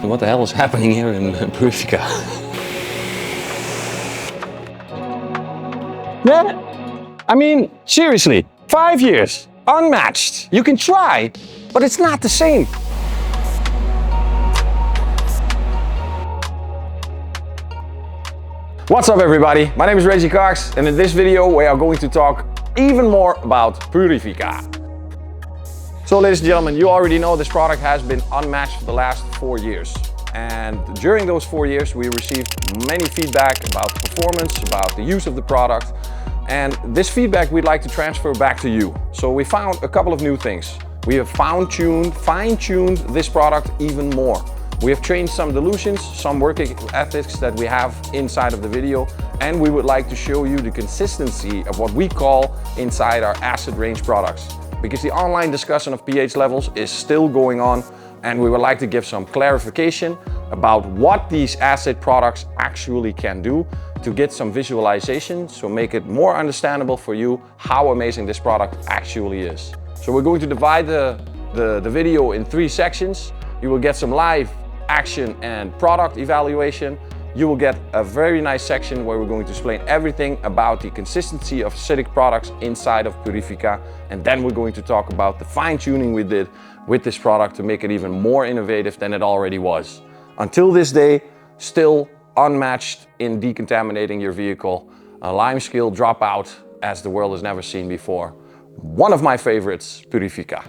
What the hell is happening here in Purifica? Yeah, I mean, seriously, 5 years, unmatched. You can try, but it's not the same. What's up everybody, my name is Reggie Cox and in this video we are going to talk even more about Purifica. So ladies and gentlemen, you already know this product has been unmatched for the last 4 years. And during those 4 years we received many feedback about the performance, about the use of the product. And this feedback we'd like to transfer back to you. So we found a couple of new things. We have fine-tuned this product even more. We have changed some dilutions, some working ethics that we have inside of the video, and we would like to show you the consistency of what we call inside our acid range products. Because the online discussion of pH levels is still going on, and we would like to give some clarification about what these acid products actually can do to get some visualization, so make it more understandable for you how amazing this product actually is. So we're going to divide the video in 3 sections. You will get some live action and product evaluation. You will get a very nice section where we're going to explain everything about the consistency of acidic products inside of Purifica. And then we're going to talk about the fine-tuning we did with this product to make it even more innovative than it already was. Until this day, still unmatched in decontaminating your vehicle. A limescale dropout as the world has never seen before. One of my favorites, Purifica.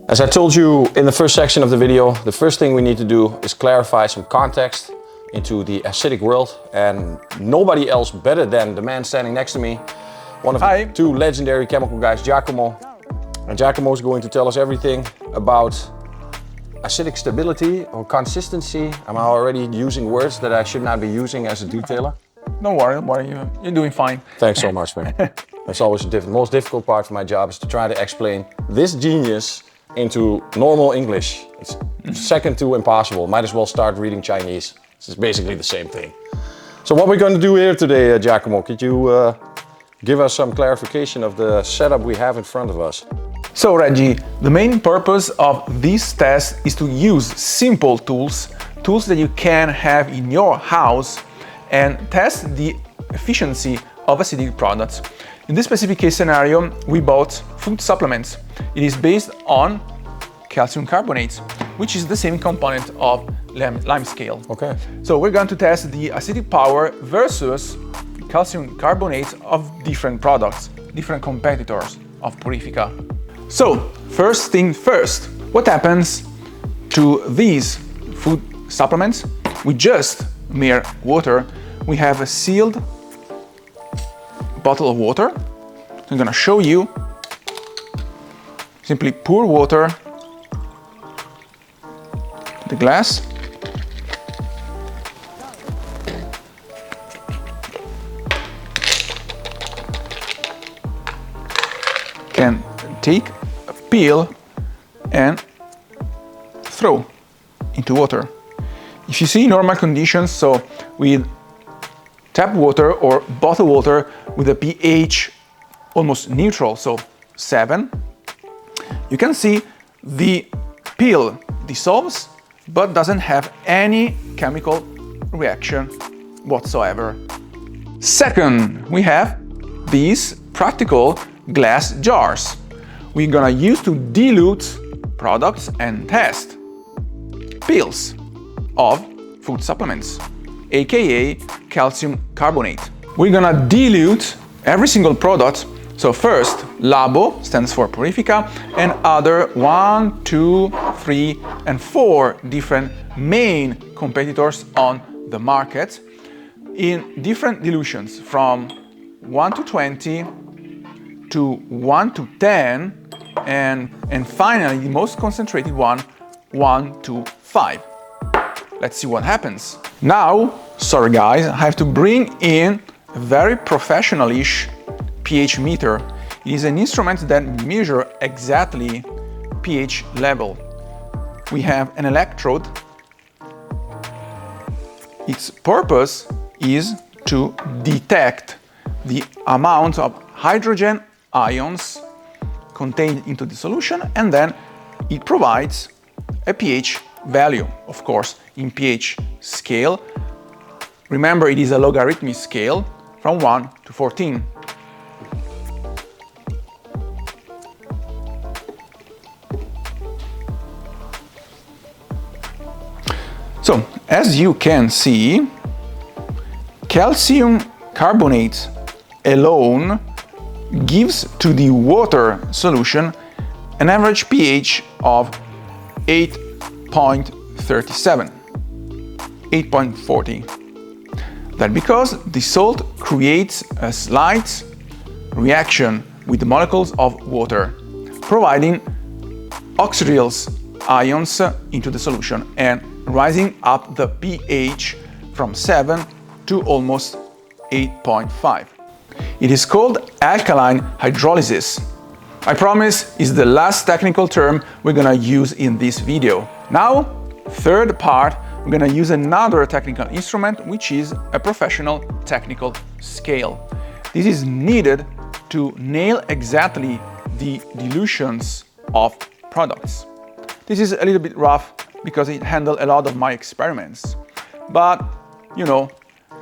As I told you in the first section of the video, the first thing we need to do is clarify some context into the acidic world, and nobody else better than the man standing next to me, one of the 2 legendary chemical guys, Giacomo. And Giacomo is going to tell us everything about acidic stability or consistency. I'm already using words that I should not be using as a detailer. Don't worry, you're doing fine. Thanks so much, man. That's always the most difficult part of my job, is to try to explain this genius into normal English. It's second to impossible. Might as well start reading Chinese. It's basically the same thing. So what we're going to do here today, Giacomo, could you give us some clarification of the setup we have in front of us? So Reggie, the main purpose of this test is to use simple tools that you can have in your house and test the efficiency of acidic products. In this specific case scenario, we bought food supplements. It is based on calcium carbonate, which is the same component of limescale. Okay. So we're going to test the acidic power versus calcium carbonate of different products, different competitors of Purifica. So first thing first, what happens to these food supplements? With just mere water, we have a sealed bottle of water. I'm gonna show you. Simply pour water to the glass. Can take a peel and throw into water. If you see normal conditions, so with tap water or bottled water with a pH almost neutral, so 7, you can see the peel dissolves but doesn't have any chemical reaction whatsoever. Second, we have these practical glass jars. We're gonna use to dilute products and test pills of food supplements, aka calcium carbonate. We're gonna dilute every single product. So first, Labo stands for Purifica, and other 1, 2, 3, and 4 different main competitors on the market in different dilutions from 1 to 20 to 1 to 10, and finally the most concentrated one, 1 to 5. Let's see what happens. Now, sorry guys, I have to bring in a very professional-ish pH meter. It is an instrument that measures exactly pH level. We have an electrode. Its purpose is to detect the amount of hydrogen ions contained into the solution, and then it provides a pH value, of course, in pH scale. Remember, it is a logarithmic scale from 1 to 14. So, as you can see, calcium carbonate alone gives to the water solution an average pH of 8.37, 8.40. That's because the salt creates a slight reaction with the molecules of water, providing oxidryl ions into the solution and rising up the pH from 7 to almost 8.5. It is called alkaline hydrolysis. I promise it's the last technical term we're gonna use in this video. Now, third part, we're gonna use another technical instrument, which is a professional technical scale. This is needed to nail exactly the dilutions of products. This is a little bit rough because it handled a lot of my experiments. But, you know,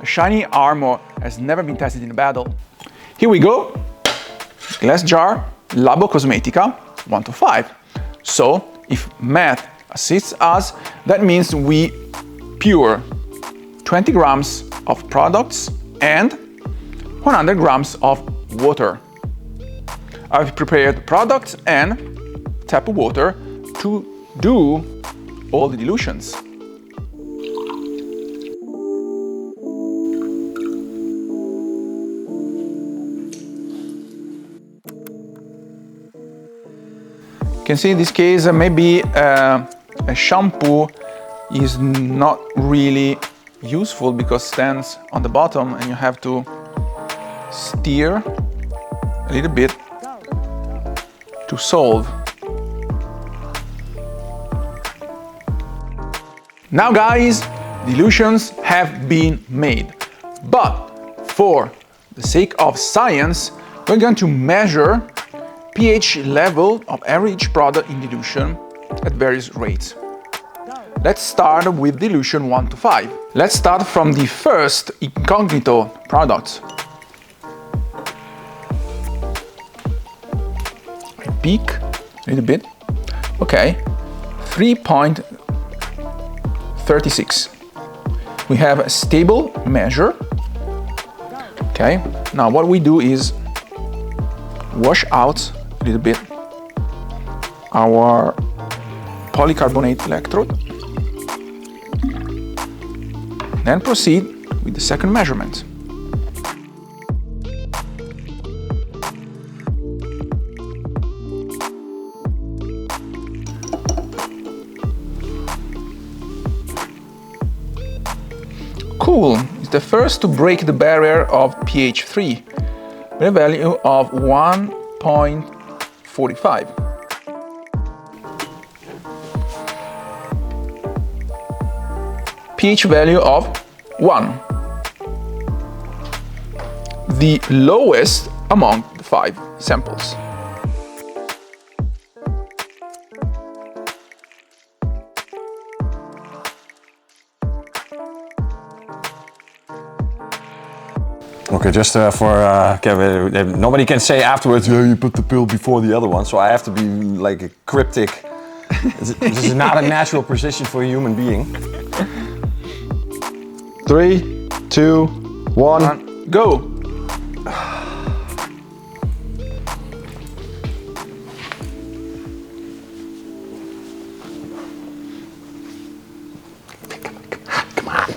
a shiny armor has never been tested in a battle. Here we go. Glass jar, Labocosmetica, 1 to 5. So, if math assists us, that means we pour 20 grams of products and 100 grams of water. I've prepared products and tap water to do all the dilutions. You can see in this case maybe a shampoo is not really useful because it stands on the bottom and you have to steer a little bit to solve. Now guys, dilutions have been made, but for the sake of science, we're going to measure pH level of each product in dilution at various rates. Let's start with dilution 1 to 5. Let's start from the first incognito product. I peek a little bit. Okay, 3.36. We have a stable measure. Okay, now what we do is wash out a little bit our polycarbonate electrode, then proceed with the second measurement. Cool, it's the first to break the barrier of pH 3 with a value of 1.45. pH value of 1. The lowest among the 5 samples. Okay, just for Kevin, nobody can say afterwards, yeah, you put the pill before the other one, so I have to be like a cryptic. This is not a natural precision for a human being. 3, 2, 1, go! Come on.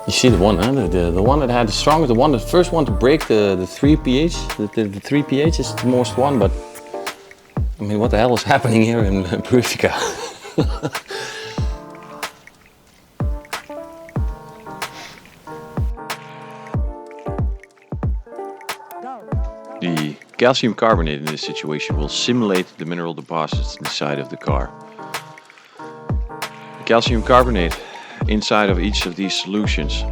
You see the one, huh? The one that had the strongest, the first one to break the 3 pH, the 3 pH is the most one, but I mean, what the hell is happening here in Purifica? The calcium carbonate in this situation will simulate the mineral deposits inside of the car. The calcium carbonate inside of each of these solutions,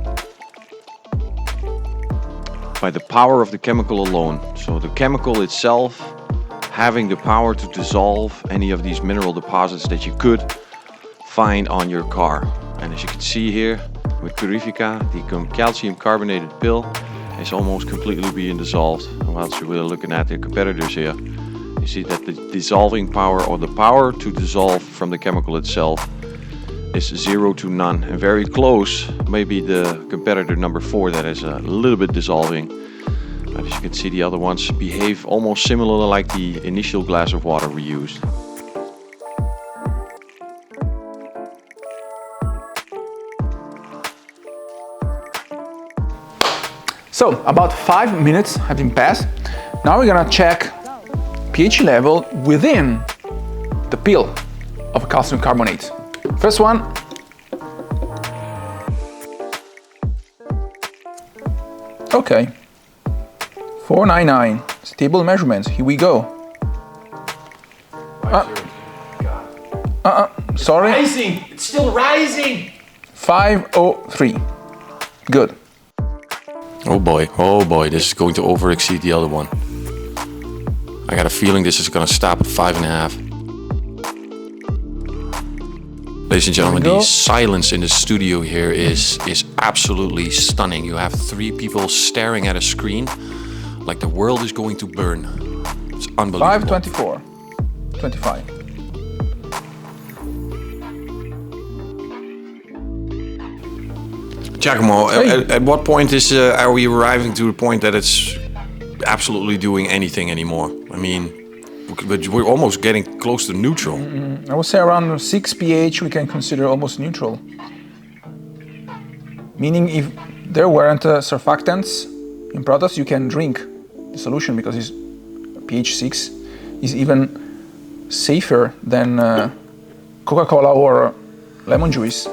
by the power of the chemical alone, so the chemical itself having the power to dissolve any of these mineral deposits that you could find on your car. And as you can see here with Purifica, the calcium carbonated pill is almost completely being dissolved. Whilst we're looking at the competitors here, you see that the dissolving power, or the power to dissolve from the chemical itself, is 0 to none, and very close, maybe the competitor number 4 that is a little bit dissolving. But as you can see, the other ones behave almost similar like the initial glass of water we used. So about 5 minutes have been passed. Now we're gonna check pH level within the pill of calcium carbonate. First one. Okay. 499. Stable measurements. Here we go. Sorry. Rising! It's still rising! 503. Good. Oh boy, this is going to over exceed the other one. I got a feeling this is going to stop at 5.5. Ladies and gentlemen, the silence in the studio here is absolutely stunning. You have 3 people staring at a screen like the world is going to burn. It's unbelievable. 524. 25. Giacomo, at what point are we arriving to the point that it's absolutely doing anything anymore? I mean, but we're almost getting close to neutral. I would say around 6 pH we can consider almost neutral. Meaning if there weren't surfactants in products, you can drink the solution because it's pH 6 is even safer than Coca-Cola or lemon juice.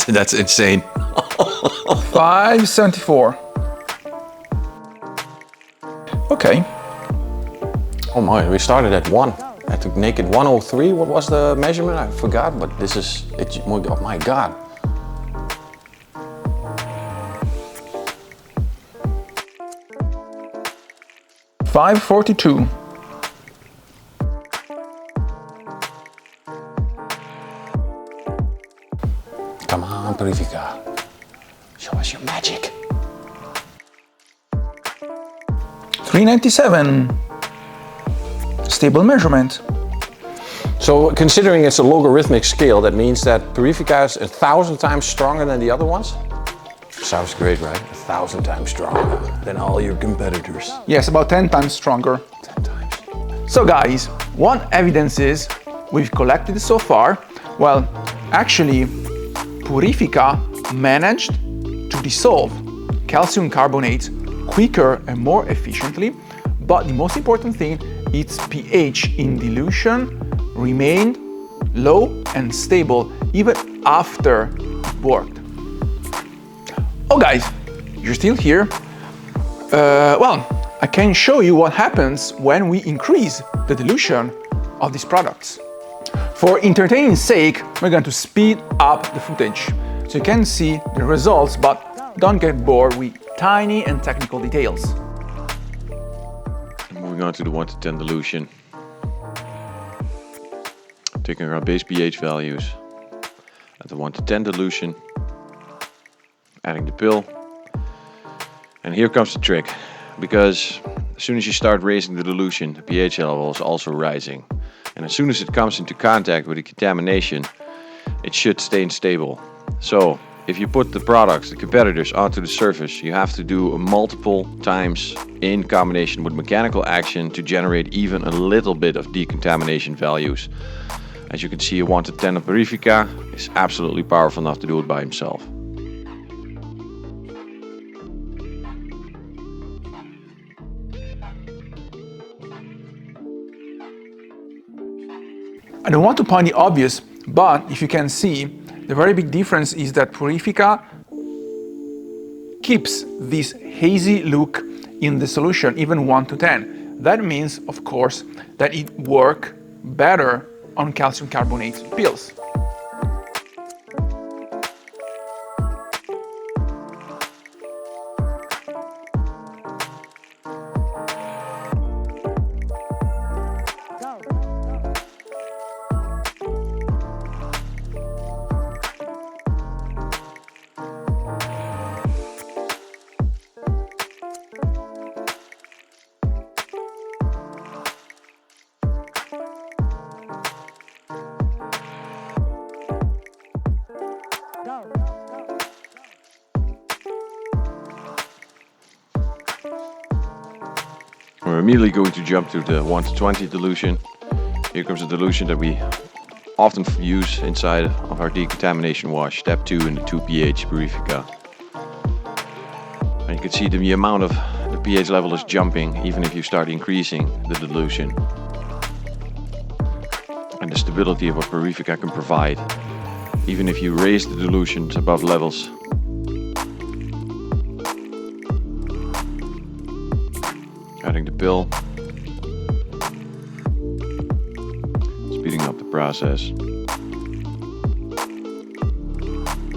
That's insane. 574. Okay. Oh my, we started at 1. I had to make it 103. What was the measurement? I forgot, but this is it. Oh my God. $542. Come on, Purifica. Show us your magic. $397. Stable measurement. So considering it's a logarithmic scale, that means that Purifica is 1,000 times stronger than the other ones? Sounds great, right? 1,000 times stronger than all your competitors. Yes, about 10 times stronger. 10 times. So guys, what evidences we've collected so far? Well, actually, Purifica managed to dissolve calcium carbonate quicker and more efficiently, but the most important thing, its pH in dilution remained low and stable even after it worked. Oh guys, you're still here? Well, I can show you what happens when we increase the dilution of these products. For entertaining sake, we're going to speed up the footage so you can see the results, but don't get bored with tiny and technical details. Moving on to the 1 to 10 dilution. Taking our base pH values at the 1 to 10 dilution, adding the pill, and here comes the trick, because as soon as you start raising the dilution, the pH level is also rising, and as soon as it comes into contact with the contamination, it should stay stable. So if you put the products, the competitors, onto the surface, you have to do multiple times in combination with mechanical action to generate even a little bit of decontamination values. As you can see, a 1 to 10 of Purifica is absolutely powerful enough to do it by himself. I don't want to point the obvious, but if you can see, the very big difference is that Purifica keeps this hazy look in the solution, even 1 to 10. That means, of course, that it works better on calcium carbonate pills. We're immediately going to jump to the 1 to 20 dilution. Here comes a dilution that we often use inside of our decontamination wash, step 2 in the 2 pH Purifica. And you can see the amount of the pH level is jumping even if you start increasing the dilution. And the stability of what Purifica can provide, even if you raise the dilutions above levels. Adding the pill, speeding up the process.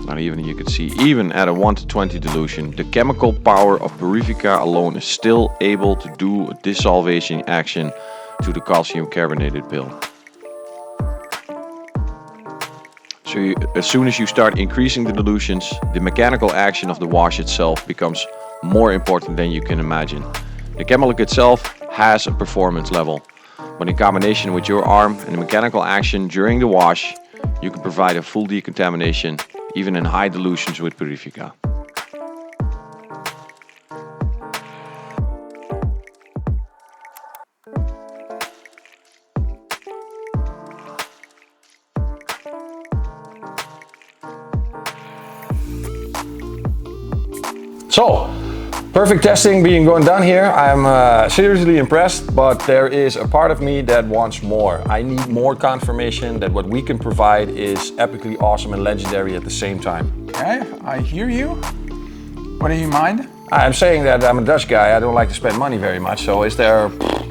Now even you can see, even at a 1 to 20 dilution, the chemical power of Purifica alone is still able to do a dissolvation action to the calcium carbonated pill. So as soon as you start increasing the dilutions, the mechanical action of the wash itself becomes more important than you can imagine. The chemical itself has a performance level, but in combination with your arm and the mechanical action during the wash, you can provide a full decontamination, even in high dilutions with Purifica. So, perfect testing being going done here. I'm seriously impressed, but there is a part of me that wants more. I need more confirmation that what we can provide is epically awesome and legendary at the same time. Okay, I hear you. What do you mind? I'm saying that I'm a Dutch guy. I don't like to spend money very much. So is there,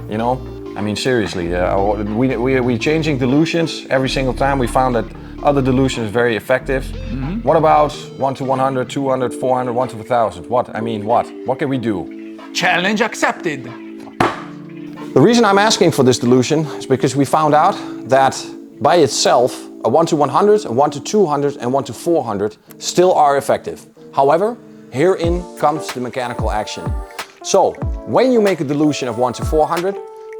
you know, I mean, seriously, we're changing dilutions every single time. We found that other dilutions very effective. What about 1 to 100, 200, 400, 1 to 1000? What? I mean, what? What can we do? Challenge accepted. The reason I'm asking for this dilution is because we found out that by itself, a 1 to 100, a 1 to 200, and 1 to 400 still are effective. However, herein comes the mechanical action. So, when you make a dilution of 1 to 400,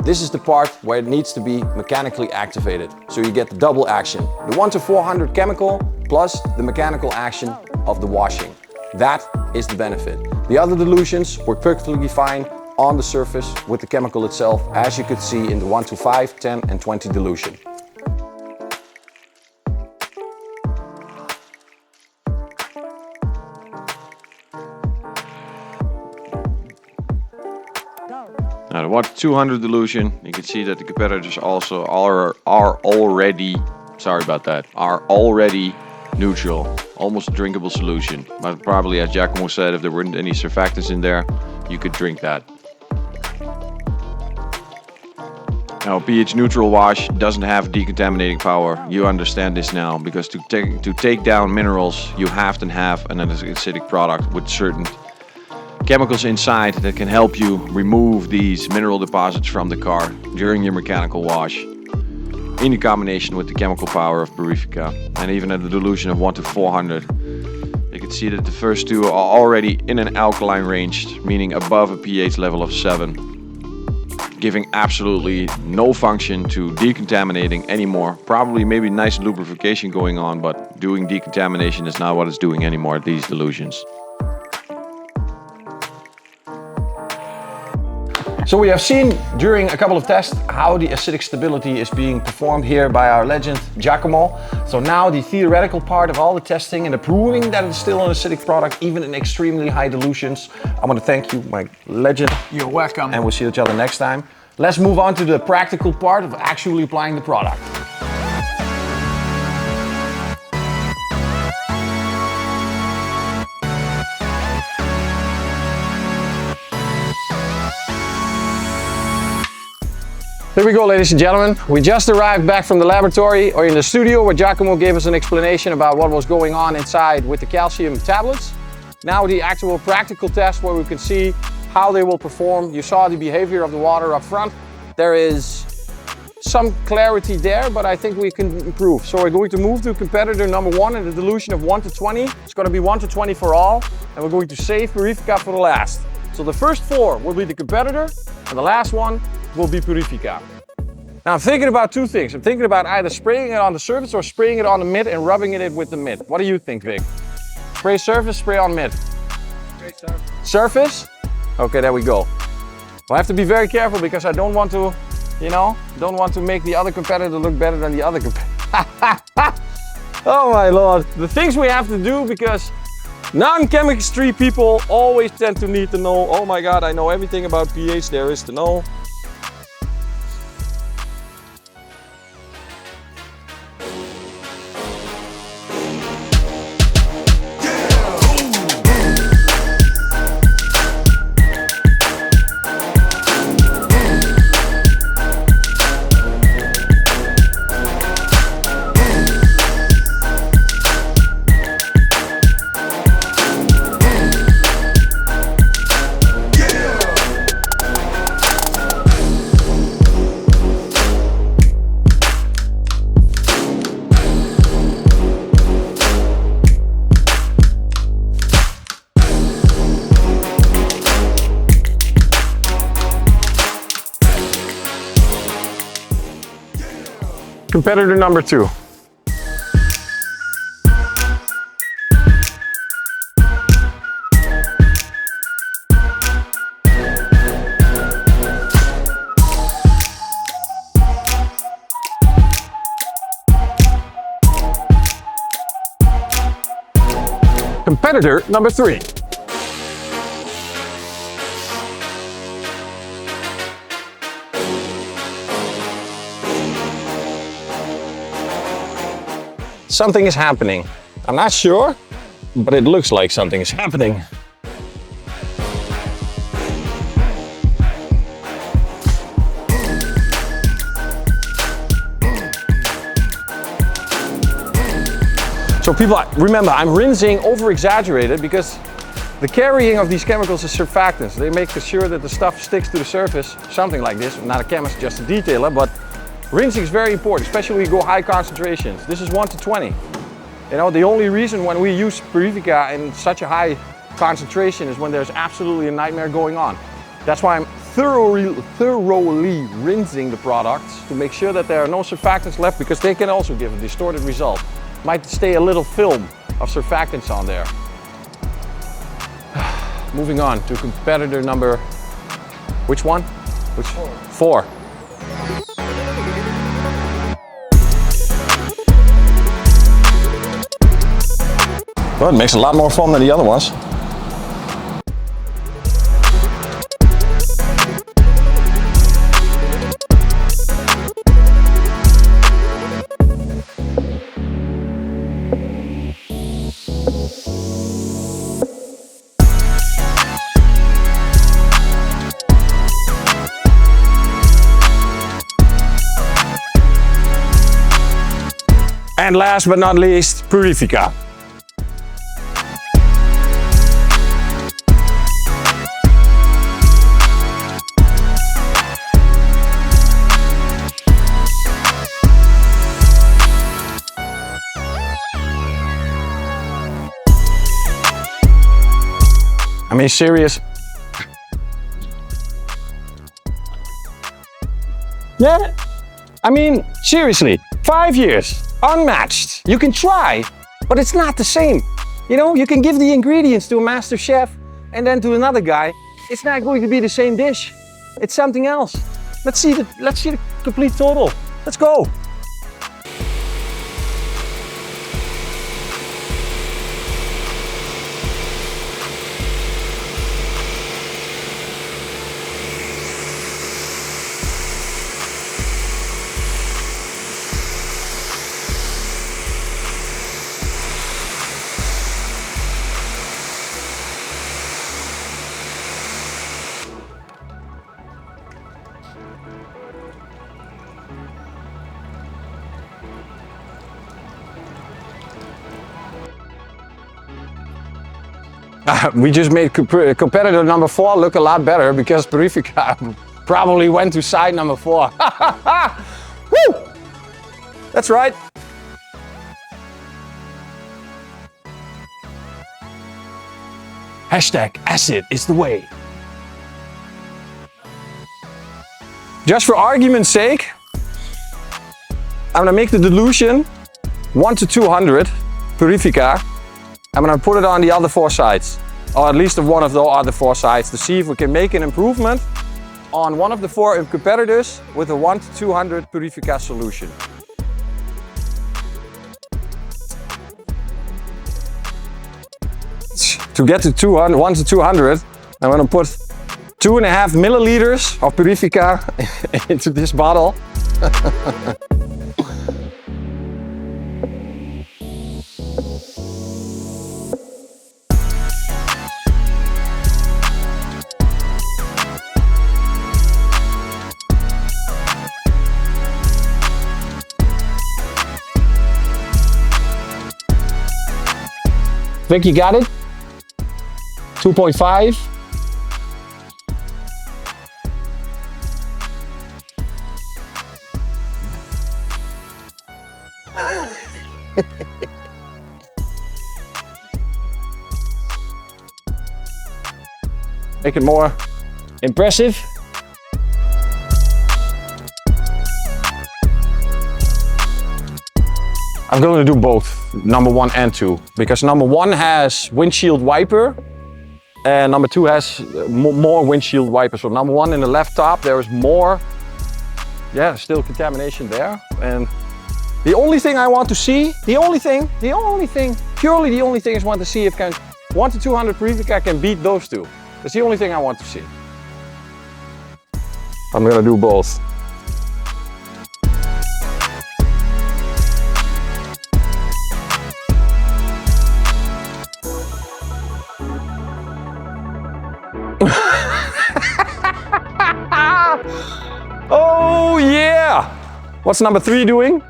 this is the part where it needs to be mechanically activated. So you get the double action. The 1 to 400 chemical plus the mechanical action of the washing. That is the benefit. The other dilutions work perfectly fine on the surface with the chemical itself, as you could see in the 1 to 5, 10 and 20 dilution. Now the 1 to 200 dilution, you can see that the competitors also are already, sorry about that, are already neutral, almost a drinkable solution. But probably, as Giacomo said, if there weren't any surfactants in there, you could drink that. Now, pH neutral wash doesn't have decontaminating power. You understand this now, because to take down minerals, you have to have an acidic product with certain chemicals inside that can help you remove these mineral deposits from the car during your mechanical wash, in combination with the chemical power of Purifica. And even at the dilution of 1 to 400, you can see that the first two are already in an alkaline range, meaning above a pH level of 7, giving absolutely no function to decontaminating anymore. Probably maybe nice lubrication going on, but doing decontamination is not what it's doing anymore at these dilutions. So we have seen during a couple of tests how the acidic stability is being performed here by our legend Giacomo. So now the theoretical part of all the testing and the proving that it's still an acidic product, even in extremely high dilutions. I want to thank you, my legend. You're welcome. And we'll see each other next time. Let's move on to the practical part of actually applying the product. Here we go, ladies and gentlemen. We just arrived back from the laboratory or in the studio where Giacomo gave us an explanation about what was going on inside with the calcium tablets. Now the actual practical test where we can see how they will perform. You saw the behavior of the water up front. There is some clarity there, but I think we can improve. So we're going to move to competitor number 1 in the dilution of 1 to 20. It's going to be 1 to 20 for all, and we're going to save Purifica for the last. So the first 4 will be the competitor, and the last one will be Purifica. Now I'm thinking about 2 things. I'm thinking about either spraying it on the surface or spraying it on the mid and rubbing it with the mid. What do you think, Vic? Spray surface, spray on mid? Spray surface. Surface? Okay, there we go. I have to be very careful because I don't want to, don't want to make the other competitor look better than the other competitor. Oh my Lord. The things we have to do because non-chemistry people always tend to need to know, oh my God, I know everything about pH there is to know. Competitor number 2. Competitor number 3. Something is happening. I'm not sure, but it looks like something is happening. So people, remember, I'm rinsing over-exaggerated because the carrying of these chemicals is surfactants. They make sure that the stuff sticks to the surface, something like this. I'm not a chemist, just a detailer, but rinsing is very important, especially when you go high concentrations. This is 1 to 20. The only reason when we use Purifica in such a high concentration is when there's absolutely a nightmare going on. That's why I'm thoroughly rinsing the products to make sure that there are no surfactants left, because they can also give a distorted result. Might stay a little film of surfactants on there. Moving on to competitor number, which one? Which? 4. Well, it makes a lot more foam than the other ones. And last but not least, Purifica. I mean, serious. Yeah, I mean, seriously, 5 years, unmatched. You can try, but it's not the same. You can give the ingredients to a master chef and then to another guy. It's not going to be the same dish. It's something else. Let's see the complete total. Let's go. We just made competitor number 4 look a lot better because Purifica probably went to side number 4. Woo! That's right. Hashtag acid is the way. Just for argument's sake, I'm gonna make the dilution 1 to 200 Purifica. I'm gonna put it on the other 4 sides, or at least one of the other 4 sides, to see if we can make an improvement on one of the 4 competitors with a 1 to 200 Purifica solution. To get to 1 to 200, I'm gonna put 2.5 milliliters of Purifica into this bottle. Think you got it? 2.5. Make it more impressive. I'm going to do both, number 1 and 2, because number 1 has windshield wiper and number 2 has more windshield wipers. So number 1 in the left top, there is more, still contamination there. And the only thing I want to see, purely the only thing is want to see if 1 to 200 Purifica can beat those 2. That's the only thing I want to see. I'm gonna do both. Oh yeah! What's number 3 doing?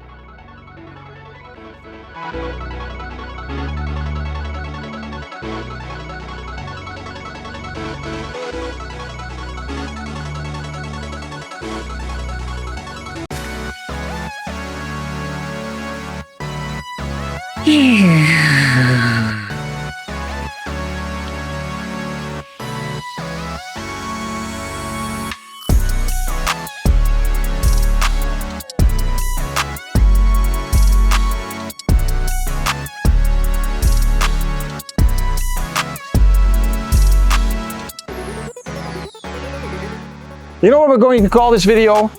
You know what we're going to call this video?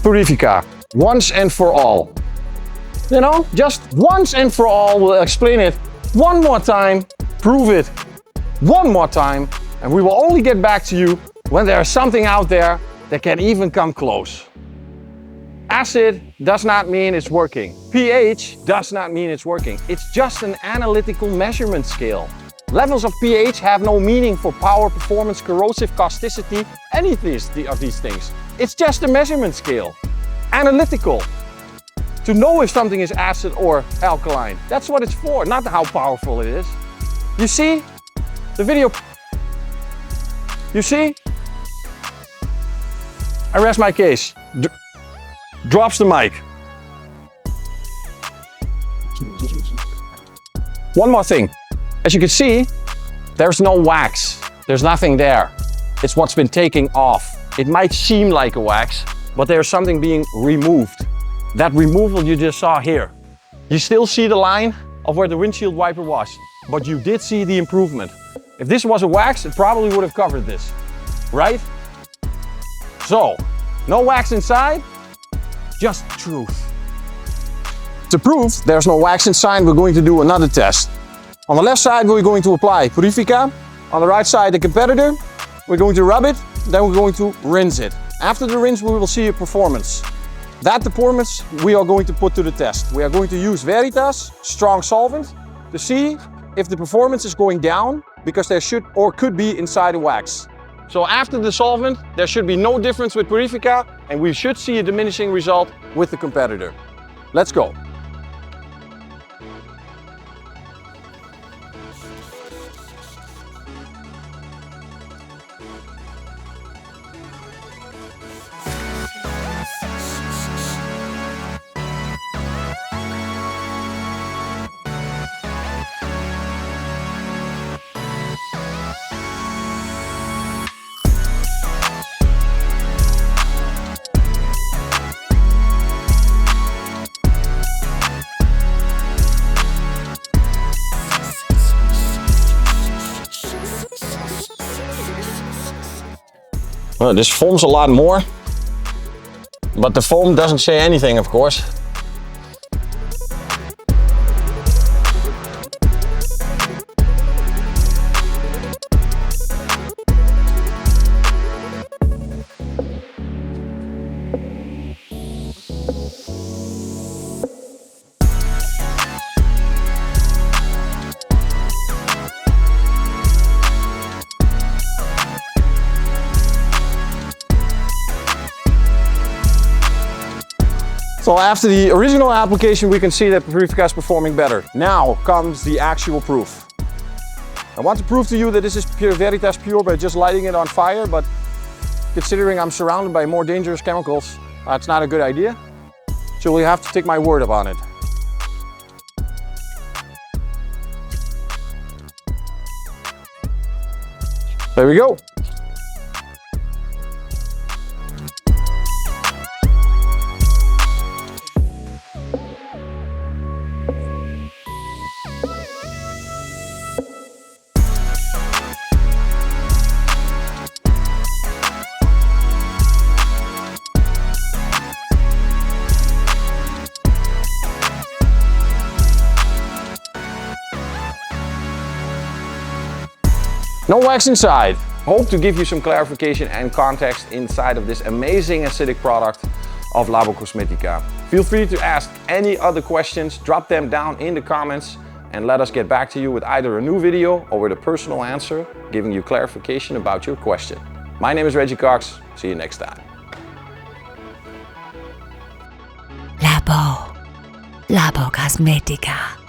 Purifica, once and for all. You know, just once and for all, we'll explain it one more time, prove it one more time, and we will only get back to you when there's something out there that can even come close. Acid does not mean it's working. pH does not mean it's working. It's just an analytical measurement scale. Levels of pH have no meaning for power, performance, corrosive, causticity, any of these things. It's just a measurement scale. Analytical. To know if something is acid or alkaline. That's what it's for, not how powerful it is. You see? The video. You see? I rest my case. Drops the mic. One more thing. As you can see, there's no wax. There's nothing there. It's what's been taken off. It might seem like a wax, but there's something being removed. That removal you just saw here. You still see the line of where the windshield wiper was, but you did see the improvement. If this was a wax, it probably would have covered this, right? So, no wax inside, just truth. To prove there's no wax inside, we're going to do another test. On the left side, we're going to apply Purifica. On the right side, the competitor. We're going to rub it, then we're going to rinse it. After the rinse, we will see a performance. That performance we are going to put to the test. We are going to use Veritas, strong solvent, to see if the performance is going down because there should or could be inside a wax. So after the solvent, there should be no difference with Purifica and we should see a diminishing result with the competitor. Let's go. Well, this foams a lot more, but the foam doesn't say anything, of course. So after the original application, we can see that Purifica is performing better. Now comes the actual proof. I want to prove to you that this is pure veritas pure by just lighting it on fire, but considering I'm surrounded by more dangerous chemicals, it's not a good idea. So we have to take my word upon it. There we go. No wax inside. Hope to give you some clarification and context inside of this amazing acidic product of Labocosmetica. Feel free to ask any other questions, drop them down in the comments and let us get back to you with either a new video or with a personal answer, giving you clarification about your question. My name is Reggie Cox. See you next time. Labocosmetica.